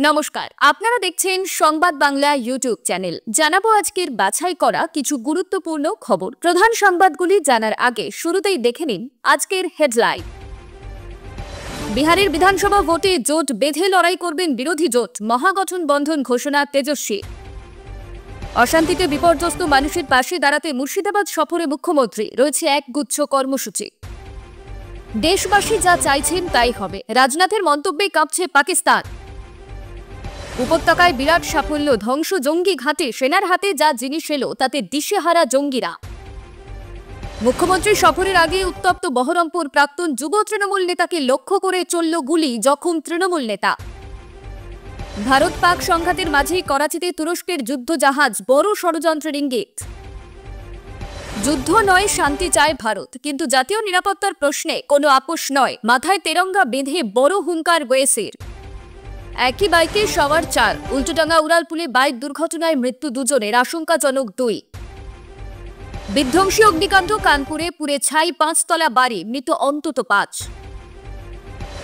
নমস্কার, আপনারা দেখছেন সংবাদ বাংলা ইউটিউব চ্যানেল। জানাবো আজকের বাছাই করা কিছু গুরুত্বপূর্ণ খবর। প্রধান সংবাদগুলি জানার আগে শুরুতেই দেখে নিন আজকের হেডলাইন। বিহারের বিধানসভা ভোটে জোট বেঁধে লড়াই করবেন বিরোধী জোট, মহাগঠন বন্ধন ঘোষণা তেজস্বী। অশান্তিতে বিপর্যস্ত মানুষের পাশে দাঁড়াতে মুর্শিদাবাদ সফরে মুখ্যমন্ত্রী, রয়েছে একগুচ্ছ কর্মসূচি। দেশবাসী যা চাইছেন তাই হবে, রাজনাথের মন্তব্যে কাঁপছে পাকিস্তান। উপত্যকায় বিরাট সাফল্য, ধ্বংস জঙ্গি ঘাঁটে, সেনার হাতে যা জিনিস এলো তাতে দিশেহারা জঙ্গিরা। মুখ্যমন্ত্রী সফরের আগে উত্তপ্ত বহরমপুর, প্রাক্তন যুব তৃণমূল নেতাকে লক্ষ্য করে চলল গুলি, জখম তৃণমূল নেতা। ভারত পাক সংঘাতের মাঝেই করাচিতে তুরস্কের যুদ্ধ জাহাজ, বড় ষড়যন্ত্রের ইঙ্গিত। যুদ্ধ নয়, শান্তি চায় ভারত, কিন্তু জাতীয় নিরাপত্তার প্রশ্নে কোনো আপোষ নয়, মাথায় তেরঙ্গা বেঁধে বড় হুঙ্কার ওয়েসির। একই বাইকে সওয়ার 4, উল্টোডাঙ্গা উড়ালপুলে বাইক দুর্ঘটনায় মৃত্যু 2 জনের, আশঙ্কাজনক 2। বিধ্বংসী অগ্নিকাণ্ড কানপুরে, পুড়ে ছাই 5 তলা বাড়ি, মৃত অন্তত 5।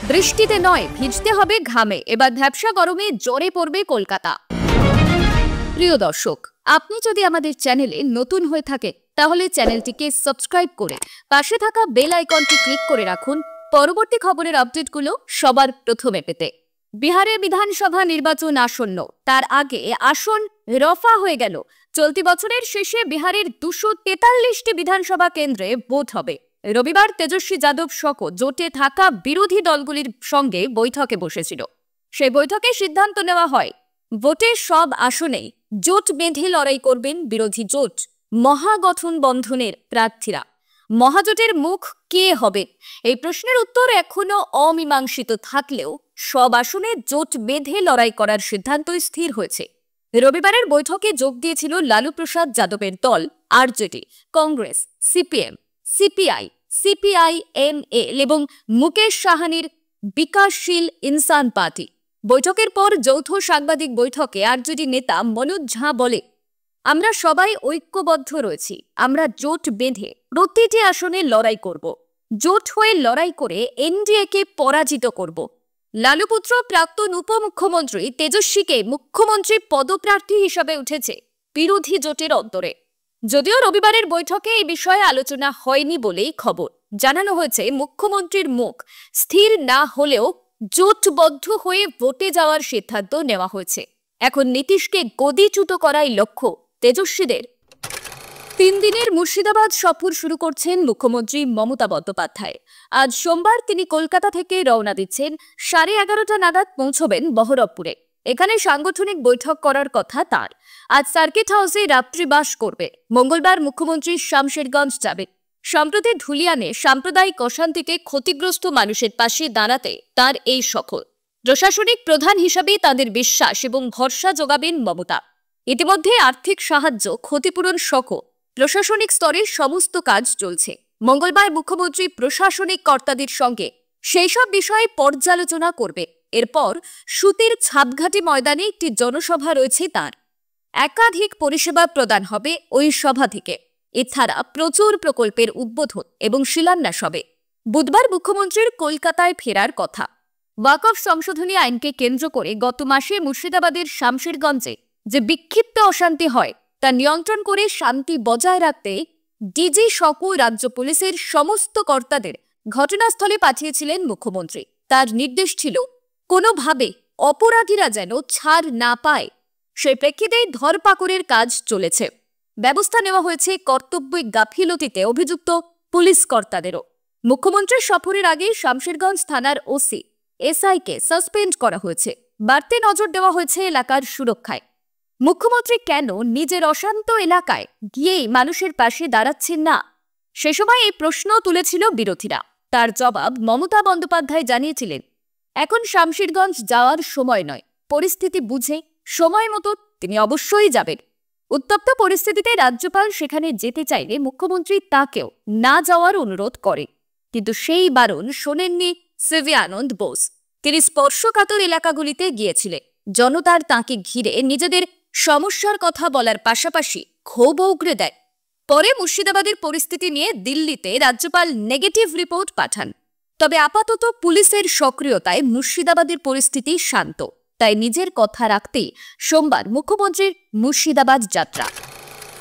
বৃষ্টিতে নয়, ভিজতে হবে ঘামে, এবার ভ্যাপসা গরমে জ্বরে পড়বে কলকাতা। প্রিয় দর্শক, আপনি যদি আমাদের চ্যানেলে নতুন হয়ে থাকে তাহলে চ্যানেলটিকে সাবস্ক্রাইব করে পাশে থাকা বেল আইকনটি ক্লিক করে রাখুন পরবর্তী খবরের আপডেটগুলো সবার প্রথমে পেতে। বিহারে বিধানসভা নির্বাচন আসন্ন, তার আগে আসন রফা হয়ে গেল। চলতি বছরের শেষে বিহারের 243টি বিধানসভা কেন্দ্রে ভোট হবে। রবিবার তেজস্বী যাদব সহ জোটে থাকা বিরোধী দলগুলির সঙ্গে বৈঠকে বসেছিল। সেই বৈঠকে সিদ্ধান্ত নেওয়া হয় ভোটের সব আসনেই জোট বেঁধে লড়াই করবেন বিরোধী জোট, মহাগঠন বন্ধনের প্রার্থীরা। মহাজোটের মুখ কে হবে, এই প্রশ্নের উত্তর এখনো অমীমাংসিত থাকলেও সব আসনে জোট বেঁধে লড়াই করার সিদ্ধান্ত স্থির হয়েছে। রবিবারের বৈঠকে যোগ দিয়েছিল লালু প্রসাদ যাদবের দল RJD, Congress, CPM, CPI, CPIML এবং মুকেশ সাহানির বিকাশশীল ইনসান পার্টি। বৈঠকের পর যৌথ সাংবাদিক বৈঠকে আরজেডি নেতা মনোজ ঝা বলে, আমরা সবাই ঐক্যবদ্ধ রয়েছি, আমরা জোট বেঁধে প্রতিটি আসনে লড়াই করব, জোট হয়ে লড়াই করে এনডিএকে পরাজিত করব। লালুপুত্র প্রাক্তন উপমুখ্যমন্ত্রী তেজস্বীকে মুখ্যমন্ত্রী পদপ্রার্থী হিসাবে উঠেছে বিরোধী জোটের অন্তরে। যদিও রবিবারের বৈঠকে এই বিষয়ে আলোচনা হয়নি বলেই খবর। জানানো হয়েছে মুখ্যমন্ত্রীর মুখ স্থির না হলেও জোটবদ্ধ হয়ে ভোটে যাওয়ার সিদ্ধান্ত নেওয়া হয়েছে। এখন নীতিশকে গদিচ্যুত করাই লক্ষ্য তেজস্বীদের। 3 দিনের মুর্শিদাবাদ সফর শুরু করছেন মুখ্যমন্ত্রী মমতা বন্দ্যোপাধ্যায়। আজ সোমবার তিনি কলকাতা থেকে রওনা দিচ্ছেন, 11:30টা নাগাদ পৌঁছবেন বহরমপুরে। এখানে সাংগঠনিক বৈঠক করার কথা তার। আজ সার্কিট হাউসে রাত্রিবাস করবে। মঙ্গলবার মুখ্যমন্ত্রী শামশেরগঞ্জ যাবেন। সম্প্রতি ধুলিয়ানে সাম্প্রদায়িক অশান্তিতে ক্ষতিগ্রস্ত মানুষের পাশে দাঁড়াতে তার এই সফর। প্রশাসনিক প্রধান হিসাবে তাদের বিশ্বাস এবং ভরসা যোগাবেন মমতা। ইতিমধ্যে আর্থিক সাহায্য, ক্ষতিপূরণ সহ প্রশাসনিক স্তরে সমস্ত কাজ চলছে। মঙ্গলবার মুখ্যমন্ত্রী প্রশাসনিক কর্তাদের সঙ্গে সেই সব বিষয়ে পর্যালোচনা করবে। এরপর সুতির ছাপঘাটি ময়দানে একটি জনসভা রয়েছে তার। একাধিক পরিষেবা প্রদান হবে ওই সভা থেকে। এছাড়া প্রচুর প্রকল্পের উদ্বোধন এবং শিলান্যাস হবে। বুধবার মুখ্যমন্ত্রীর কলকাতায় ফেরার কথা। ওয়াকফ সংশোধনী আইনকে কেন্দ্র করে গত মাসে মুর্শিদাবাদের শামশেরগঞ্জে যে বিক্ষিপ্ত অশান্তি হয় তা নিয়ন্ত্রণ করে শান্তি বজায় রাখতে ডিজি সহ রাজ্য পুলিশের সমস্ত কর্তাদের ঘটনাস্থলে পাঠিয়েছিলেন মুখ্যমন্ত্রী। তার নির্দেশ ছিল কোনোভাবে অপরাধীরা যেন ছাড় না পায়। সেই প্রেক্ষিতেই ধরপাকড়ের কাজ চলেছে। ব্যবস্থা নেওয়া হয়েছে কর্তব্যে গাফিলতিতে অভিযুক্ত পুলিশ কর্তাদেরও। মুখ্যমন্ত্রীর সফরের আগে শামশেরগঞ্জ থানার ওসি এসআইকে সাসপেন্ড করা হয়েছে। বাড়তি নজর দেওয়া হয়েছে এলাকার সুরক্ষায়। মুখ্যমন্ত্রী কেন নিজের অশান্ত এলাকায় গিয়েই মানুষের পাশে দাঁড়াচ্ছেন না, সে সময় এই প্রশ্ন তুলেছিল বিরোধীরা। তার জবাব মমতা বন্দ্যোপাধ্যায় জানিয়েছিলেন, এখন শামশেরগঞ্জ যাওয়ার সময় নয়, পরিস্থিতি বুঝে সময় মতো তিনি অবশ্যই যাবেন। উত্তপ্ত পরিস্থিতিতে রাজ্যপাল সেখানে যেতে চাইলে মুখ্যমন্ত্রী তাকেও না যাওয়ার অনুরোধ করে, কিন্তু সেই বারণ শোনেননি সিভি আনন্দ বোস। তিনি স্পর্শকাতর এলাকাগুলিতে গিয়েছিলেন। জনতার তাঁকে ঘিরে নিজেদের সমস্যার কথা বলার পাশাপাশি ক্ষোভ উগরে দেয়। পরে মুর্শিদাবাদের পরিস্থিতি নিয়ে দিল্লিতে রাজ্যপাল নেগেটিভ রিপোর্ট পাঠান। তবে আপাতত পুলিশের সক্রিয়তায় মুর্শিদাবাদের পরিস্থিতি শান্ত। তাই নিজের কথা রাখতেই সোমবার মুখ্যমন্ত্রীর মুর্শিদাবাদ যাত্রা।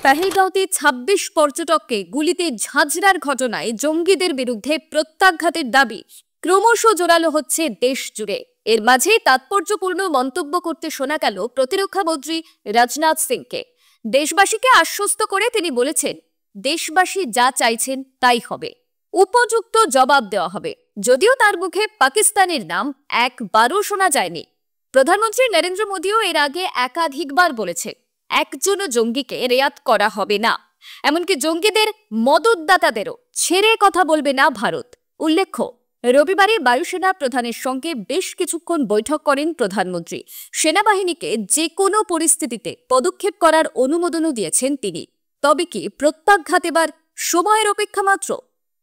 পেহেলগাঁওতে ২৬ পর্যটককে গুলিতে ঝাঁঝরার ঘটনায় জঙ্গিদের বিরুদ্ধে প্রত্যাঘাতের দাবি ক্রমশ জোরালো হচ্ছে দেশ জুড়ে। এর মাঝে তাৎপর্যপূর্ণ মন্তব্য করতে শোনা গেল প্রতিরক্ষা মন্ত্রী রাজনাথ সিংকে। দেশবাসীকে আশ্বস্ত করে তিনি বলেছেন, দেশবাসী যা চাইছেন তাই হবে, উপযুক্ত জবাব দেওয়া হবে। যদিও তার মুখে পাকিস্তানের নাম একবারও শোনা যায়নি। প্রধানমন্ত্রী নরেন্দ্র মোদীও এর আগে একাধিকবার বলেছেন, একজনও জঙ্গিকে রেয়াত করা হবে না, এমনকি জঙ্গিদের মদতদাতাদেরও ছেড়ে কথা বলবে না ভারত। উল্লেখ্য, রবিবারে বায়ুসেনা প্রধানের সঙ্গে বেশ কিছুক্ষণ বৈঠক করেন প্রধানমন্ত্রী। সেনাবাহিনীকে যে কোনো পরিস্থিতিতে পদক্ষেপ করার অনুমোদনও দিয়েছেন তিনি। তবে কি প্রত্যাঘাত এবার সময়ের অপেক্ষা মাত্র?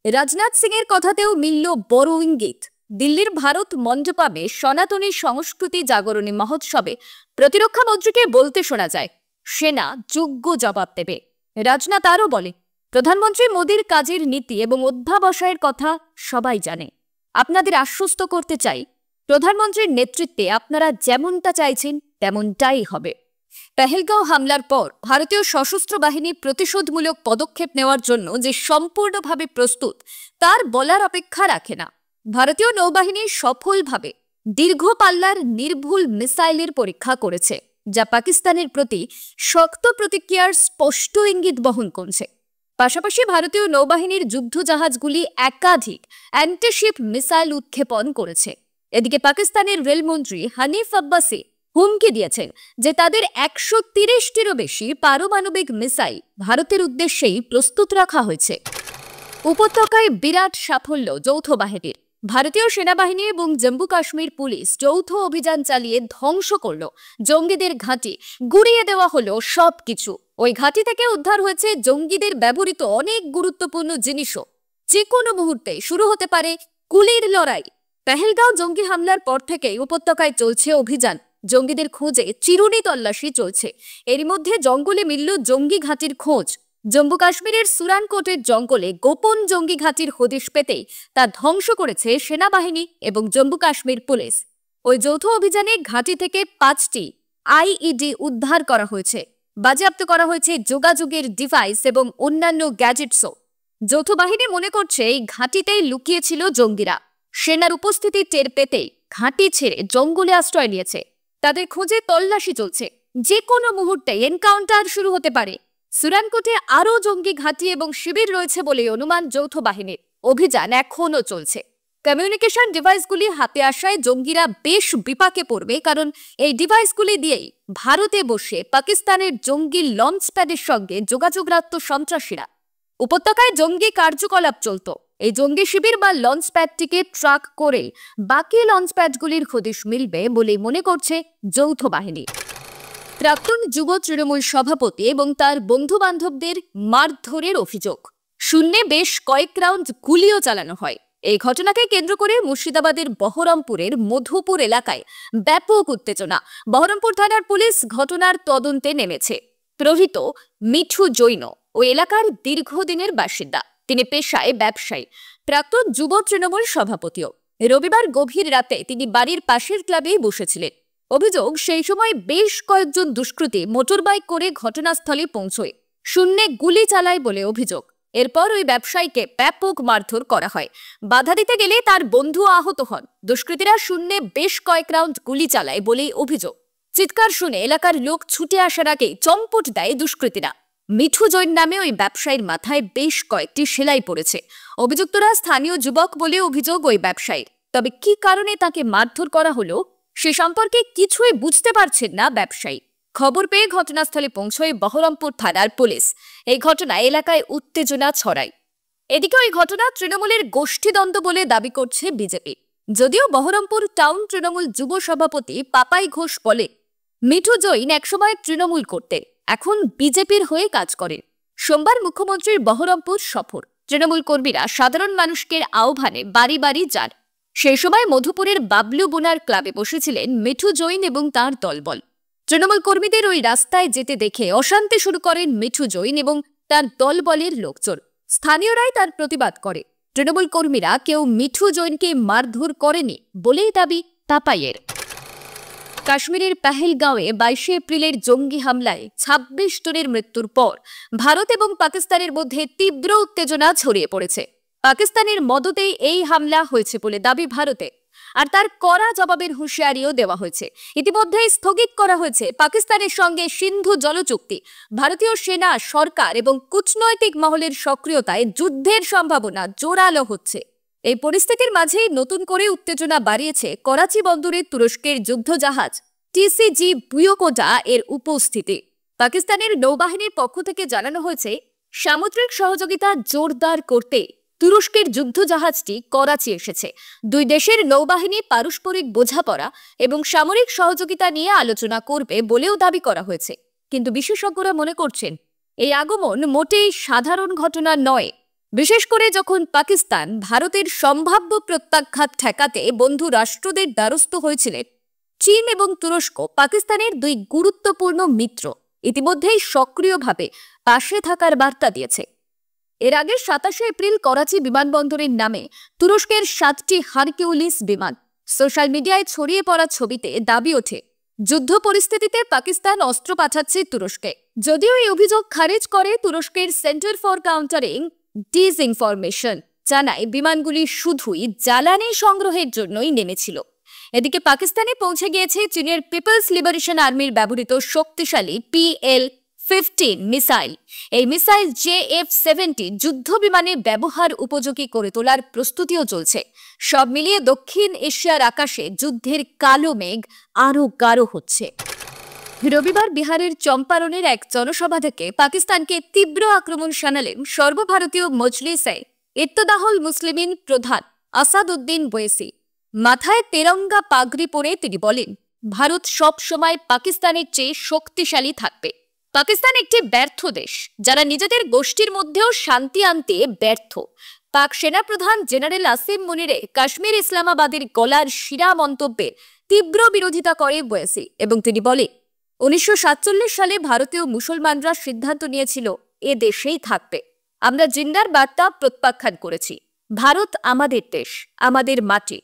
রাজনাথ সিং এর কথাতেও মিলল বড় ইঙ্গিত। দিল্লির ভারত মণ্ডপমে সনাতনী সংস্কৃতি জাগরণী মহোৎসবে প্রতিরক্ষা মন্ত্রীকে বলতে শোনা যায়, সেনা যোগ্য জবাব দেবে। রাজনাথ আরও বলে, প্রধানমন্ত্রী মোদীর কাজের নীতি এবং অধ্যাবসায়ের কথা সবাই জানে। আপনাদের আশ্বস্ত করতে চাই, প্রধানমন্ত্রীর নেতৃত্বে আপনারা যেমনটা চাইছেন তেমনটাই হবে। পেহেলগাঁও হামলার পর ভারতীয় সশস্ত্র বাহিনী প্রতিশোধমূলক পদক্ষেপ নেওয়ার জন্য যে সম্পূর্ণভাবে প্রস্তুত তার বলার অপেক্ষা রাখে না। ভারতীয় নৌবাহিনী সফলভাবে দীর্ঘ পাল্লার নির্ভুল মিসাইলের পরীক্ষা করেছে, যা পাকিস্তানের প্রতি শক্ত প্রতিক্রিয়ার স্পষ্ট ইঙ্গিত বহন করছে। পাশাপাশি ভারতীয় নৌবাহিনীর যুদ্ধজাহাজগুলি একাধিক অ্যান্টিশিপ মিসাইল উৎক্ষেপণ করেছে। এদিকে পাকিস্তানের রেলমন্ত্রী হানিফ আব্বাসি হুমকি দিয়েছেন যে তাদের ১৩০টিরও বেশি পারমাণবিক মিসাইল ভারতের উদ্দেশ্যেই প্রস্তুত রাখা হয়েছে। উপত্যকায় বিরাট সাফল্য যৌথ বাহিনীর। ভারতীয় সেনাবাহিনী এবং জম্মু কাশ্মীর পুলিশ যৌথ অভিযান চালিয়ে ধ্বংস করল জঙ্গিদের ঘাঁটি, গুড়িয়ে দেওয়া হলো সবকিছু। ওই ঘাঁটি থেকে উদ্ধার হয়েছে জঙ্গিদের ব্যবহৃত অনেক গুরুত্বপূর্ণ জিনিসও। যে কোনো মুহূর্তে শুরু হতে পারে গুলির লড়াই। পেহেলগাঁও জঙ্গি হামলার পর থেকেই উপত্যকায় চলছে অভিযান। জঙ্গিদের খোঁজে চিরুনি তল্লাশি চলছে। এরই মধ্যে জঙ্গলে মিলল জঙ্গি ঘাঁটির খোঁজ। জম্মু কাশ্মীরের সুরানকোটের জঙ্গলে গোপন জঙ্গি ঘাঁটির হদিশ পেতেই তা ধ্বংস করেছে সেনাবাহিনী এবং জম্মু কাশ্মীর পুলিশ। ওই যৌথ অভিযানে ঘাঁটি থেকে 5টি আইইডি উদ্ধার করা হয়েছে। বাজেয়াপ্ত করা হয়েছে যোগাযোগের ডিভাইস এবং অন্যান্য গ্যাজেটসও। যৌথ বাহিনী মনে করছে এই ঘাঁটিতেই লুকিয়েছিল জঙ্গিরা। সেনার উপস্থিতি টের পেতেই ঘাঁটি ছেড়ে জঙ্গলে আশ্রয় নিয়েছে। তাদের খোঁজে তল্লাশি চলছে। যে কোনো মুহূর্তে এনকাউন্টার শুরু হতে পারে। সুরানকোটে আরও জঙ্গি ঘাঁটি এবং শিবির রয়েছে বলে অনুমান যৌথ বাহিনীর। অভিযান এখনও চলছে। কমিউনিকেশন ডিভাইসগুলি হাতে আসায় জঙ্গিরা বেশ বিপাকে পড়বে, কারণ এই ডিভাইসগুলি দিয়েই ভারতে বসে পাকিস্তানের জঙ্গি লঞ্চ প্যাডের সঙ্গে যোগাযোগ রাখত সন্ত্রাসীরা। উপত্যকায় জঙ্গি কার্যকলাপ চলত। এই জঙ্গি শিবির বা লঞ্চ প্যাডটিকে ট্র্যাক করে বাকি লঞ্চ প্যাডগুলির হদিশ মিলবে বলে মনে করছে যৌথ বাহিনী। প্রাক্তন যুব তৃণমূল সভাপতি এবং তার বন্ধু বান্ধবদের মারধরের অভিযোগ। শূন্যে বেশ কয়েক রাউন্ড গুলিও চালানো হয়। এই ঘটনাকে কেন্দ্র করে মুর্শিদাবাদের বহরমপুরের মধুপুর এলাকায় ব্যাপক উত্তেজনা। বহরমপুর থানার পুলিশ ঘটনার তদন্তে নেমেছে। প্রহৃত মিঠু জৈন ওই এলাকার দীর্ঘদিনের বাসিন্দা। তিনি পেশায় ব্যবসায়ী, প্রাক্তন যুব তৃণমূল সভাপতিও। রবিবার গভীর রাতে তিনি বাড়ির পাশের ক্লাবেই বসেছিলেন। অভিযোগ, সেই সময় বেশ কয়েকজন দুষ্কৃতী মোটরবাইক করে ঘটনাস্থলে পৌঁছয়। শূন্যে গুলি চালায় বলে অভিযোগ। এরপর ওই ব্যবসায়ীকে ব্যাপক মারধর করা হয়। বাধা দিতে গেলে তার বন্ধু আহত হন। দুষ্কৃতীরা শূন্যে বেশ কয়েক রাউন্ড গুলি চালায় বলেই অভিযোগ। চিৎকার শুনে এলাকার লোক ছুটে আসার আগেই চম্পট দেয় দুষ্কৃতীরা। মিঠু জৈন নামে ওই ব্যবসায়ীর মাথায় বেশ কয়েকটি সেলাই পড়েছে। অভিযুক্তরা স্থানীয় যুবক বলে অভিযোগ ওই ব্যবসায়ীর। তবে কি কারণে তাকে মারধর করা হলো সে সম্পর্কে কিছুই বুঝতে পারছেন না ব্যবসায়ী। খবর পেয়ে ঘটনাস্থলে পৌঁছয় বহরমপুর থানার পুলিশ। এই ঘটনায় এলাকায় উত্তেজনা ছড়ায়। এদিকে ওই ঘটনা তৃণমূলের গোষ্ঠীদ্বন্দ্ব বলে দাবি করছে বিজেপি। যদিও বহরমপুর টাউন তৃণমূল যুব সভাপতি পাপাই ঘোষ বলে, মিঠু জৈন একসময় তৃণমূল করতেন, এখন বিজেপির হয়ে কাজ করেন। সোমবার মুখ্যমন্ত্রীর বহরমপুর সফর। তৃণমূল কর্মীরা সাধারণ মানুষকে আহ্বানে বাড়ি বাড়ি যান। সেই সময় মধুপুরের বাবলু বোনার ক্লাবে বসেছিলেন মিঠু জৈন এবং তার দলবল। তৃণমূল কর্মীদের ওই রাস্তায় যেতে দেখে অশান্তি শুরু করেন মিঠু জৈন এবং তার দলবলের লোকজন। স্থানীয়রাই তার প্রতিবাদ করে। তৃণমূল কর্মীরা কেউ মিঠু জৈনকে মারধর করেনি বলেই দাবি পাপাইয়ের। কাশ্মীরের পেহেলগাঁওয়ে 22 এপ্রিলের জঙ্গি হামলায় 26 জনের মৃত্যুর পর ভারত এবং পাকিস্তানের মধ্যে তীব্র উত্তেজনা ছড়িয়ে পড়েছে। পাকিস্তানের মদতেই এই হামলা হয়েছে বলে দাবি ভারতে, আর তার কড়া জবাবের হুঁশিয়ারিও দেওয়া হয়েছে। ইতিমধ্যেই স্থগিত করা হয়েছে পাকিস্তানের সঙ্গে সিন্ধু জল চুক্তি। ভারতীয় সেনা, সরকার এবং কূটনৈতিক মহলের সক্রিয়তায় যুদ্ধের সম্ভাবনা জোরালো হচ্ছে। এই পরিস্থিতির মাঝেই নতুন করে উত্তেজনা বাড়িয়েছে করাচি বন্দরে তুরস্কের যুদ্ধজাহাজ টিসিজি বুয়োকোডা এর উপস্থিতি। পাকিস্তানের নৌবাহিনীর পক্ষ থেকে জানানো হয়েছে, সামুদ্রিক সহযোগিতা জোরদার করতে তুরস্কের যুদ্ধজাহাজটি করাচি এসেছে। দুই দেশের নৌবাহিনী পারস্পরিক বোঝাপড়া এবং সামরিক সহযোগিতা নিয়ে আলোচনা করবে বলেও দাবি করা হয়েছে। কিন্তু বিশেষজ্ঞরা মনে করছেন, এই আগমন মোটেই সাধারণ ঘটনা নয়, বিশেষ করে যখন পাকিস্তান ভারতের সম্ভাব্য প্রত্যাঘাত ঠেকাতে বন্ধু রাষ্ট্রদের দ্বারস্থ হয়েছিলেন। চীন এবং তুরস্ক পাকিস্তানের দুই গুরুত্বপূর্ণ মিত্র, ইতিমধ্যেই সক্রিয়ভাবে পাশে থাকার বার্তা দিয়েছে। এর আগে 27 এপ্রিল করাচি বিমানবন্দরের নামে তুরস্কের 7টি হারকিউলিস বিমান সোশ্যাল মিডিয়ায় ছড়িয়ে পড়া ছবিতে দাবি ওঠে, যুদ্ধ পরিস্থিতিতে পাকিস্তান অস্ত্র পাঠাচ্ছে তুরস্কে। যদিও এই অভিযোগ খারিজ করে তুরস্কের সেন্টার ফর কাউন্টারিং ডিসইনফরমেশন, জানায় বিমানগুলি শুধুই জ্বালানি সংগ্রহের জন্যই নেমেছিল। এদিকে পাকিস্তানে পৌঁছে গিয়েছে চীনের পিপলস লিবারেশন আর্মির ব্যবহৃত শক্তিশালী PL-15 মিসাইল। এই মিসাইল JF-70 যুদ্ধ বিমানে ব্যবহার উপযোগী করে তোলার প্রস্তুতিও চলছে। সব মিলিয়ে দক্ষিণ এশিয়ার আকাশে যুদ্ধের কালো মেঘ আরও গাঢ় হচ্ছে। রবিবার বিহারের চম্পারণের এক জনসভা থেকে পাকিস্তানকে তীব্র আক্রমণ শানালেন সর্বভারতীয় মজলিসে ইত্তেদাহুল মুসলিমিন প্রধান আসাদউদ্দিন ওয়েসি। মাথায় তেরঙ্গা পাগড়ি পরে তিনি বলেন, ভারত সব সময় পাকিস্তানের চেয়ে শক্তিশালী থাকবে। পাকিস্তান একটি ব্যর্থ দেশ, যারা নিজেদের গোষ্ঠীর মধ্যেও শান্তি আনতে ব্যর্থ। পাক সেনাপ্রধান জেনারেল আসিম মুনিরে কাশ্মীর ইসলামাবাদের গলার শিরা মন্তব্যের তীব্র বিরোধিতা করে ওয়েসি এবং তিনি বলে, 1947 সালে ভারতীয় মুসলমানরা সিদ্ধান্ত নিয়েছিল এ দেশেই থাকবে। আমরা জিন্দার বার্তা প্রত্যাখ্যান করেছি। ভারত আমাদের দেশ, আমাদের মাটি।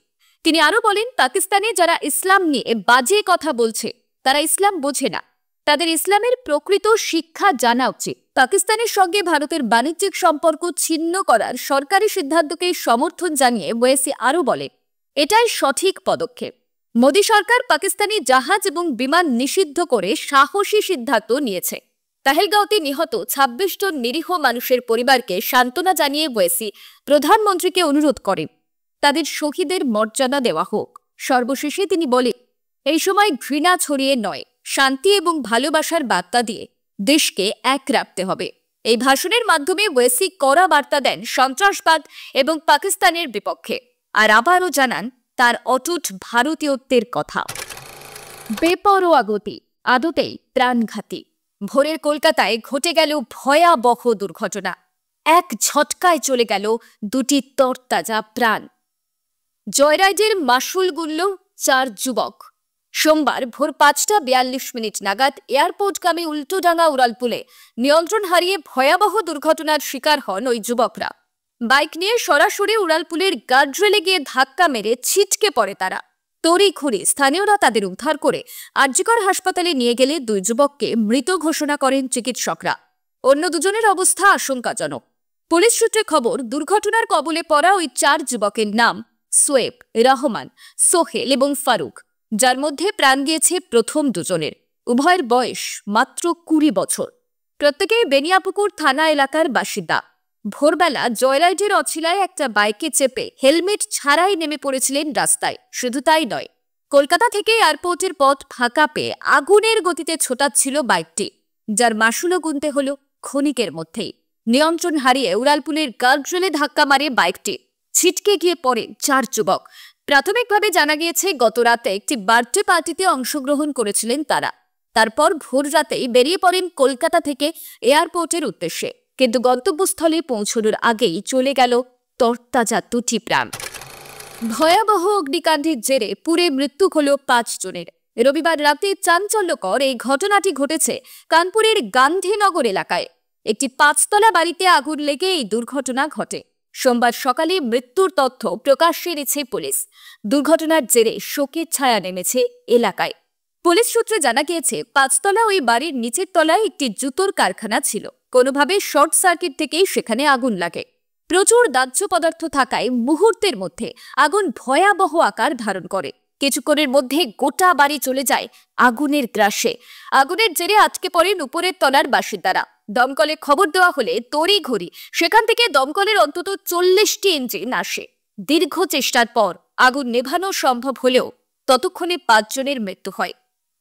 তিনি আরো বলেন, পাকিস্তানে যারা ইসলাম নিয়ে বাজে কথা বলছে তারা ইসলাম বোঝে না, তাদের ইসলামের প্রকৃত শিক্ষা জানা উচিত। পাকিস্তানের সঙ্গে ভারতের বাণিজ্যিক সম্পর্ক ছিন্ন করার সরকারি সিদ্ধান্তকে সমর্থন জানিয়ে ওয়েসি আরো বলেন, এটাই সঠিক পদক্ষেপ। মোদী সরকার পাকিস্তানি জাহাজ এবং বিমান নিষিদ্ধ করে সাহসী সিদ্ধান্ত নিয়েছে। পেহেলগাঁওতে নিহত 26 জন নিরীহ মানুষের পরিবারকে সান্ত্বনা জানিয়ে ওয়েসি প্রধানমন্ত্রীকে অনুরোধ করেন, তাদের শহীদের মর্যাদা দেওয়া হোক। সর্বশেষে তিনি বলেন, এই সময় ঘৃণা ছড়িয়ে নয়, শান্তি এবং ভালোবাসার বার্তা দিয়ে দেশকে এক রাখতে হবে। এই ভাষণের মাধ্যমে ওয়েসি কড়া বার্তা দেন সন্ত্রাসবাদ এবং পাকিস্তানের বিপক্ষে, আর আবারও জানান তার অটুট ভারতীয়ত্বের কথা। বেপরোয়া গতি, আদতেই প্রাণঘাতী। ভোরের কলকাতায় ঘটে গেল ভয়াবহ দুর্ঘটনা। এক ঝটকায় চলে গেল দুটি তরতাজা প্রাণ। জয়রাইডের মাসুল গুনল 4 যুবক। সোমবার ভোর 5:42 নাগাদ এয়ারপোর্টগামী উল্টোডাঙ্গা উড়ালপুলে নিয়ন্ত্রণ হারিয়ে ভয়াবহ দুর্ঘটনার শিকার হন ওই যুবকরা। বাইক নিয়ে সরাসরি উড়ালপুলের গার্ডরেলে গিয়ে ধাক্কা মেরে ছিটকে পড়ে তারা। তড়িঘড়ি স্থানীয়রা তাদের উদ্ধার করে আরজিকর হাসপাতালে নিয়ে গেলে 2 যুবককে মৃত ঘোষণা করেন চিকিৎসকরা। অন্য দুজনের অবস্থা আশঙ্কাজনক। পুলিশ সূত্রে খবর, দুর্ঘটনার কবলে পড়া ওই 4 যুবকের নাম সোয়েব, রহমান, সোহেল এবং ফারুক, যার মধ্যে প্রাণ গিয়েছে প্রথম দুজনের। উভয়ের বয়স মাত্র 20 বছর। প্রত্যেকেই বেনিয়াপুকুর থানা এলাকার বাসিন্দা। ভোরবেলা জয়রাইডের অছিলায় একটা বাইকে চেপে হেলমেট ছাড়াই নেমে পড়েছিলেন রাস্তায়। শুধু তাই নয়, কলকাতা থেকে এয়ারপোর্টের পথ ফাঁকা পেয়ে আগুনের গতিতে ছোটাচ্ছিল বাইকটি, যার মাসুলও গুনতে হলো ক্ষণিকের মধ্যেই। নিয়ন্ত্রণ হারিয়ে উড়ালপুলের গার্ডরেলে ধাক্কা মারে বাইকটি। ছিটকে গিয়ে পড়ে 4 যুবক। প্রাথমিকভাবে জানা গিয়েছে, গত রাতে একটি বার্থডে পার্টিতে অংশগ্রহণ করেছিলেন তারা। তারপর ভোর রাতেই বেরিয়ে পড়েন কলকাতা থেকে এয়ারপোর্টের উদ্দেশ্যে, কিন্তু গন্তব্যস্থলে পৌঁছানোর আগেই চলে গেল তরতাজা 2টি প্রাণ। ভয়াবহ অগ্নিকাণ্ডের জেরে পুড়ে মৃত্যু হল 5 জনের। রবিবার রাতে চাঞ্চল্যকর এই ঘটনাটি ঘটেছে কানপুরের গান্ধীনগর এলাকায়। একটি 5তলা বাড়িতে আগুন লেগে এই দুর্ঘটনা ঘটে। সোমবার সকালে মৃত্যুর তথ্য প্রকাশ্যে এনেছে পুলিশ। দুর্ঘটনার জেরে শোকের ছায়া নেমেছে এলাকায়। পুলিশ সূত্রে জানা গিয়েছে, 5 তলা ওই বাড়ির নিচের তলায় একটি জুতোর কারখানা ছিল। কোনোভাবে শর্ট সার্কিট থেকেই সেখানে আগুন লাগে। প্রচুর দাহ্য পদার্থ থাকায় মুহূর্তের মধ্যে আগুন ভয়াবহ আকার ধারণ করে। কিছুক্ষণের মধ্যে গোটা বাড়ি চলে যায় আগুনের গ্রাসে। আগুনের জেরে আটকে পড়েন উপরের তলার বাসিন্দারা। দমকলে খবর দেওয়া হলে তড়িঘড়ি সেখান থেকে দমকলের অন্তত 40টি ইঞ্জিন আসে। দীর্ঘ চেষ্টার পর আগুন নেভানো সম্ভব হলেও ততক্ষণে 5 জনের মৃত্যু হয়।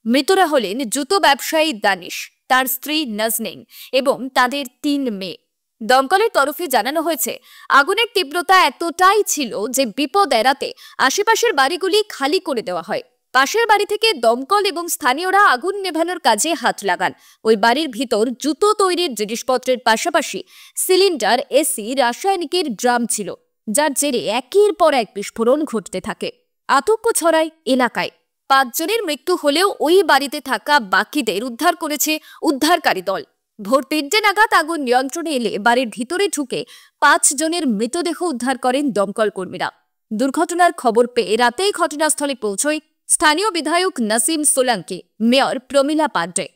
মৃতরা হলেন জুতো ব্যবসায়ী দানিশ, তার স্ত্রী নাজনীন এবং তাদের 3 মেয়ে। দমকলের তরফে জানানো হয়েছে, আগুনের তীব্রতা এতটাই ছিল যে বিপদ এড়াতে আশেপাশের বাড়িগুলি খালি করে দেওয়া হয়। পাশের বাড়ি থেকে দমকল এবং স্থানীয়রা আগুন নেভানোর কাজে হাত লাগান। ওই বাড়ির ভিতর জুতো তৈরির জিনিসপত্রের পাশাপাশি সিলিন্ডার, এসি, রাসায়নিকের ড্রাম ছিল, যার জেরে একের পর এক বিস্ফোরণ ঘটতে থাকে। আতঙ্ক ছড়ায় এলাকায়। 5 জনের মৃত্যু হলেও ওই বাড়িতে থাকা বাকিদের উদ্ধার করেছে উদ্ধারকারী দল। ভোর 3টে নাগাদ আগুন নিয়ন্ত্রণে এলে বাড়ির ভিতরে ঢুকে 5 জনের মৃতদেহ উদ্ধার করেন দমকল কর্মীরা। দুর্ঘটনার খবর পেয়ে রাতেই ঘটনাস্থলে পৌঁছয় স্থানীয় বিধায়ক নাসিম সোলাঙ্কি, মেয়র প্রমীলা পাণ্ডে,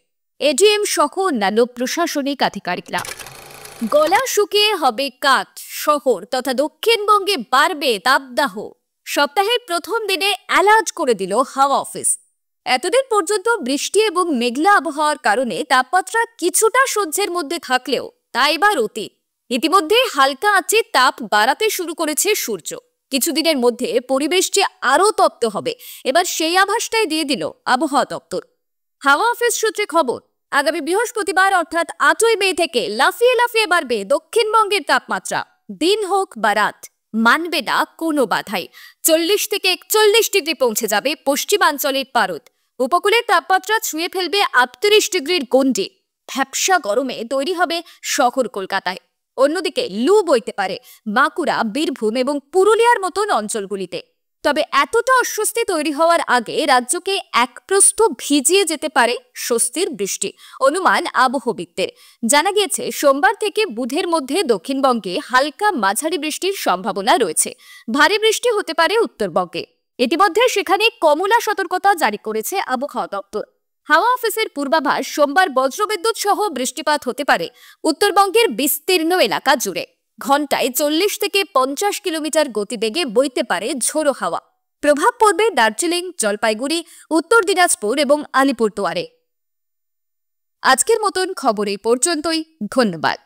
এডিএম সহ অন্যান্য প্রশাসনিক আধিকারিকরা। গলা শুকিয়ে হবে কাঠ, শহর তথা দক্ষিণবঙ্গে বাড়বে তাপদাহ। সপ্তাহের প্রথম দিনে অ্যালার্ট করে দিল হাওয়া অফিস। এতদিন পর্যন্ত বৃষ্টি এবং মেঘলা আবহাওয়ার কারণে তাপমাত্রা কিছুটা সহ্যের মধ্যে থাকলেও তা এবার অতীত। ইতিমধ্যে হালকা আঁচে তাপ বাড়াতে শুরু করেছে সূর্য। কিছুদিনের মধ্যে পরিবেশ যে আরও তপ্ত হবে, এবার সেই আভাসটাই দিয়ে দিল আবহাওয়া দপ্তর। হাওয়া অফিস সূত্রে খবর, আগামী বৃহস্পতিবার অর্থাৎ 8ই মে থেকে লাফিয়ে লাফিয়ে বাড়বে দক্ষিণবঙ্গের তাপমাত্রা। দিন হোক বা রাত, মানবে না কোনো বাধাই। 40 থেকে 41 ডিগ্রি পৌঁছে যাবে পশ্চিমাঞ্চলের পারদ। উপকূলের তাপমাত্রা ছুঁয়ে ফেলবে 38 ডিগ্রির গণ্ডি। ভ্যাপসা গরমে তৈরি হবে শহর কলকাতায়। অন্যদিকে লু বইতে পারে বাঁকুড়া, বীরভূম এবং পুরুলিয়ার মতন অঞ্চলগুলিতে। তবে এতটা অস্বস্তি তৈরি হওয়ার আগে রাজ্যকে এক প্রস্থ ভিজিয়ে যেতে পারে স্বস্তির বৃষ্টি, অনুমান আবহবিদদের। জানা গিয়েছে, সোমবার থেকে বুধের মধ্যে দক্ষিণবঙ্গে হালকা মাঝারি বৃষ্টির সম্ভাবনা রয়েছে। ভারী বৃষ্টি হতে পারে উত্তরবঙ্গে। ইতিমধ্যে সেখানে কমলা সতর্কতা জারি করেছে আবহাওয়া দপ্তর। হাওয়া অফিসের পূর্বাভাস, সোমবার বজ্রবিদ্যুৎ সহ বৃষ্টিপাত হতে পারে উত্তরবঙ্গের বিস্তীর্ণ এলাকা জুড়ে। ঘন্টায় 40 থেকে 50 কিলোমিটার গতিবেগে বইতে পারে ঝোড়ো হাওয়া। প্রভাব পড়বে দার্জিলিং, জলপাইগুড়ি, উত্তর দিনাজপুর এবং আলিপুরদুয়ারে। আজকের মতন খবর এই পর্যন্তই। ধন্যবাদ।